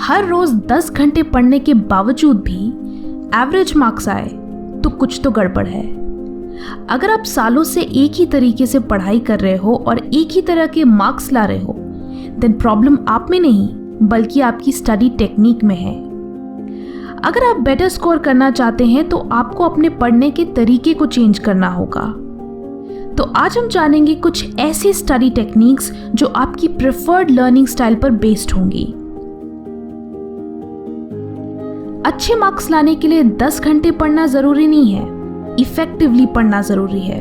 हर रोज 10 घंटे पढ़ने के बावजूद भी एवरेज मार्क्स आए तो कुछ तो गड़बड़ है। अगर आप सालों से एक ही तरीके से पढ़ाई कर रहे हो और एक ही तरह के मार्क्स ला रहे हो, देन प्रॉब्लम आप में नहीं बल्कि आपकी स्टडी टेक्निक में है। अगर आप बेटर स्कोर करना चाहते हैं तो आपको अपने पढ़ने के तरीके को चेंज करना होगा। तो आज हम जानेंगे कुछ ऐसे स्टडी टेक्निक्स जो आपकी प्रेफर्ड लर्निंग स्टाइल पर बेस्ड होंगी। अच्छे मार्क्स लाने के लिए 10 घंटे पढ़ना जरूरी नहीं है, इफेक्टिवली पढ़ना जरूरी है।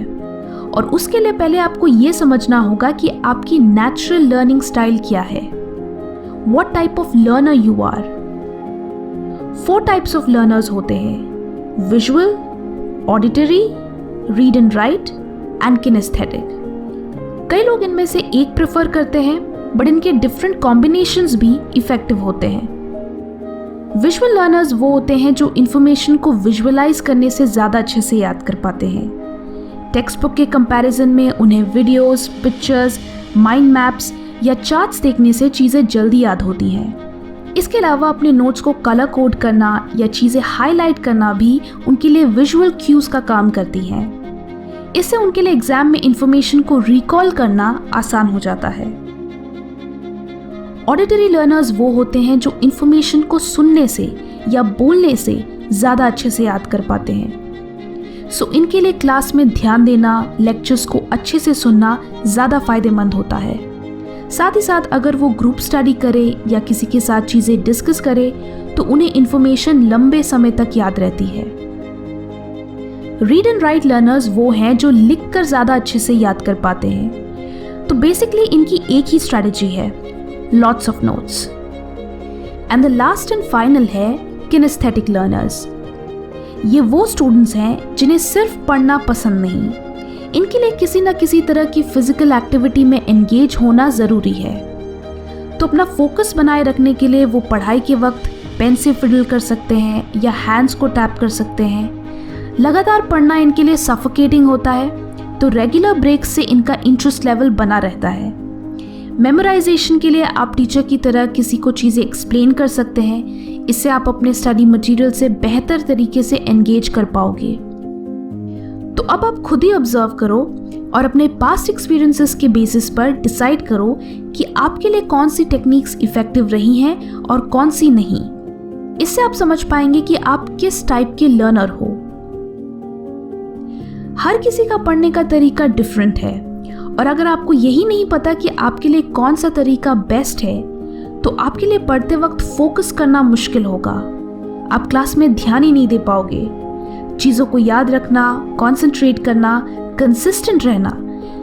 और उसके लिए पहले आपको यह समझना होगा कि आपकी नेचुरल लर्निंग स्टाइल क्या है। What type of learner you are. 4 types of learners होते हैं: visual, auditory, read and write and kinesthetic. कई लोग इनमें से एक प्रेफर करते हैं, बट इनके डिफरेंट कॉम्बिनेशंस भी इफेक्टिव होते हैं। विजुअल लर्नर्स वो होते हैं जो इंफॉर्मेशन को विजुअलाइज करने से ज़्यादा अच्छे से याद कर पाते हैं। टेक्स्ट बुक के कंपैरिजन में उन्हें वीडियोस, पिक्चर्स, माइंड मैप्स या चार्ट्स देखने से चीज़ें जल्दी याद होती हैं। इसके अलावा अपने नोट्स को कलर कोड करना या चीज़ें हाईलाइट करना भी उनके लिए विजुअल क्यूज का काम करती हैं। इससे उनके लिए एग्जाम में इंफॉर्मेशन को रिकॉल करना आसान हो जाता है। ऑडिटरी लर्नर्स वो होते हैं जो इंफॉर्मेशन को सुनने से या बोलने से ज़्यादा अच्छे से याद कर पाते हैं। सो इनके लिए क्लास में ध्यान देना, लेक्चर्स को अच्छे से सुनना ज़्यादा फायदेमंद होता है। साथ ही साथ अगर वो ग्रुप स्टडी करे या किसी के साथ चीज़ें डिस्कस करे तो उन्हें इंफॉर्मेशन लंबे समय तक याद रहती है। रीड एंड राइट लर्नर्स वो हैं जो लिखकर ज़्यादा अच्छे से याद कर पाते हैं। तो बेसिकली इनकी एक ही स्ट्रैटेजी है, lots of notes. And the last and final है kinesthetic learners. ये वो स्टूडेंट्स हैं जिन्हें सिर्फ पढ़ना पसंद नहीं, इनके लिए किसी न किसी तरह की फिजिकल एक्टिविटी में एंगेज होना ज़रूरी है। तो अपना फोकस बनाए रखने के लिए वो पढ़ाई के वक्त पेन से फिडल कर सकते हैं या हैंड्स को टैप कर सकते हैं। लगातार पढ़ना इनके लिए सफोकेटिंग होता है, तो रेगुलर ब्रेक से इनका इंटरेस्ट लेवल बना रहता है। मेमोराइजेशन के लिए आप टीचर की तरह किसी को चीज़ें एक्सप्लेन कर सकते हैं। इससे आप अपने स्टडी मटेरियल से बेहतर तरीके से एंगेज कर पाओगे। तो अब आप खुद ही ऑब्जर्व करो और अपने पास्ट एक्सपीरियंसेस के बेसिस पर डिसाइड करो कि आपके लिए कौन सी टेक्निक्स इफेक्टिव रही हैं और कौन सी नहीं। इससे आप समझ पाएंगे कि आप किस टाइप के लर्नर हो। हर किसी का पढ़ने का तरीका डिफरेंट है, और अगर आपको यही नहीं पता कि आपके लिए कौन सा तरीका बेस्ट है तो आपके लिए पढ़ते वक्त फोकस करना मुश्किल होगा। आप क्लास में ध्यान ही नहीं दे पाओगे। चीज़ों को याद रखना, कंसंट्रेट करना, कंसिस्टेंट रहना,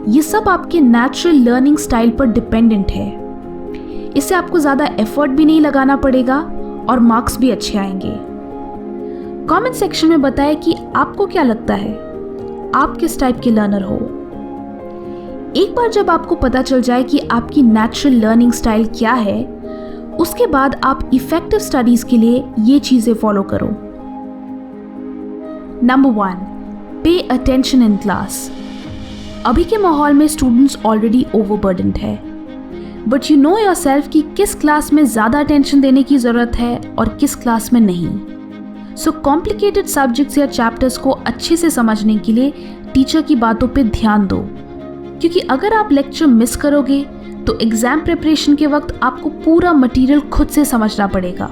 ये सब आपके नेचुरल लर्निंग स्टाइल पर डिपेंडेंट है। इससे आपको ज़्यादा एफर्ट भी नहीं लगाना पड़ेगा और मार्क्स भी अच्छे आएंगे। कमेंट सेक्शन में बताएं कि आपको क्या लगता है, आप किस टाइप के लर्नर हो। एक बार जब आपको पता चल जाए कि आपकी नेचुरल लर्निंग स्टाइल क्या है, उसके बाद आप इफेक्टिव स्टडीज के लिए ये चीजें फॉलो करो। Number 1, pay attention in class. अभी के माहौल में स्टूडेंट्स ऑलरेडी ओवरबर्डन्ड है, बट यू नो योरसेल्फ कि किस क्लास में ज़्यादा अटेंशन देने की ज़रूरत है और किस क्लास में नहीं। सो कॉम्प्लिकेटेड सब्जेक्ट्स या चैप्टर्स को अच्छे से समझने के लिए टीचर की बातों पे ध्यान दो, क्योंकि अगर आप लेक्चर मिस करोगे तो एग्जाम प्रिपरेशन के वक्त आपको पूरा मटेरियल खुद से समझना पड़ेगा,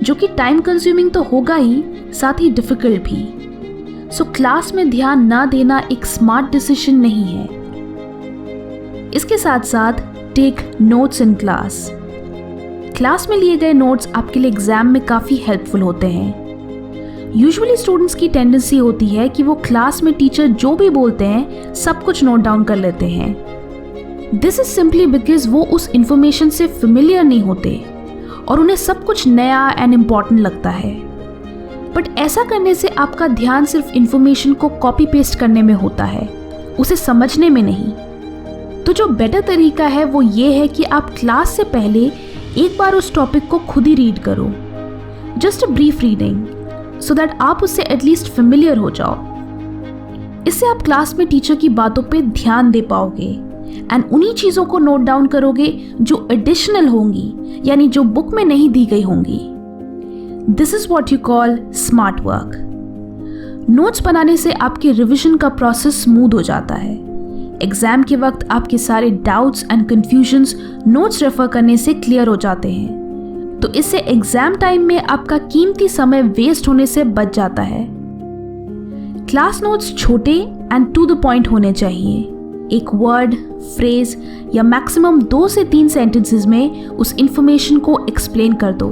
जो कि टाइम कंज्यूमिंग तो होगा ही, साथ ही डिफिकल्ट भी। सो क्लास में ध्यान ना देना एक स्मार्ट डिसीजन नहीं है। इसके साथ साथ take notes in class. Class में लिए गए नोट्स आपके लिए एग्जाम में काफ़ी हेल्पफुल होते हैं। यूजुअली स्टूडेंट्स की टेंडेंसी होती है कि वो क्लास में टीचर जो भी बोलते हैं सब कुछ नोट डाउन कर लेते हैं। दिस इज सिंपली बिकॉज वो उस इंफॉर्मेशन से फेमिलियर नहीं होते और उन्हें सब कुछ नया एंड इम्पॉर्टेंट लगता है। बट ऐसा करने से आपका ध्यान सिर्फ इंफॉर्मेशन को कॉपी पेस्ट करने में होता है, उसे समझने में नहीं। तो जो बेटर तरीका है वो ये है कि आप क्लास से पहले एक बार उस टॉपिक को खुद ही रीड करो, just a brief reading, so that आप उससे एटलीस्ट फेमिलियर हो जाओ। इससे आप क्लास में टीचर की बातों पे ध्यान दे पाओगे, एंड उन्हीं चीज़ों को नोट डाउन करोगे जो एडिशनल होंगी, यानी जो बुक में नहीं दी गई होंगी। This is what you call smart work. Notes बनाने से आपके रिविजन का प्रोसेस स्मूथ हो जाता है। एग्जाम के वक्त आपके सारे doubts and confusions notes refer करने से क्लियर हो जाते हैं, तो इससे एग्जाम टाइम में आपका कीमती समय वेस्ट होने से बच जाता है। क्लास नोट्स छोटे एंड टू द पॉइंट होने चाहिए। एक वर्ड, फ्रेज या मैक्सिमम 2 से 3 सेंटेंसेस में उस इंफॉर्मेशन को एक्सप्लेन कर दो।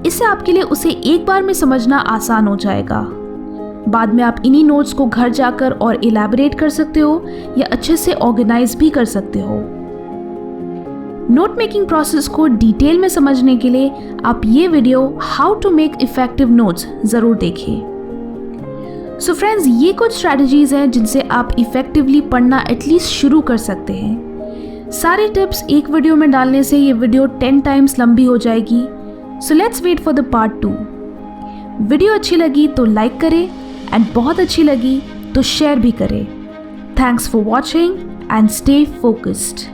इससे आपके लिए उसे एक बार में समझना आसान हो जाएगा। बाद में आप इन्हीं नोट्स को घर जाकर और इलैबोरेट कर सकते हो या अच्छे से ऑर्गेनाइज भी कर सकते हो। नोट मेकिंग प्रोसेस को डिटेल में समझने के लिए आप ये video how to make effective notes ज़रूर देखें। सो फ्रेंड्स, ये कुछ स्ट्रैटेजीज हैं जिनसे आप इफेक्टिवली पढ़ना एटलीस्ट शुरू कर सकते हैं। सारे टिप्स एक वीडियो में डालने से ये वीडियो 10 टाइम्स लंबी हो जाएगी। So let's wait for the part 2। Video अच्छी लगी तो लाइक करें एंड बहुत अच्छी लगी तो शेयर भी करें। Thanks for watching and stay focused.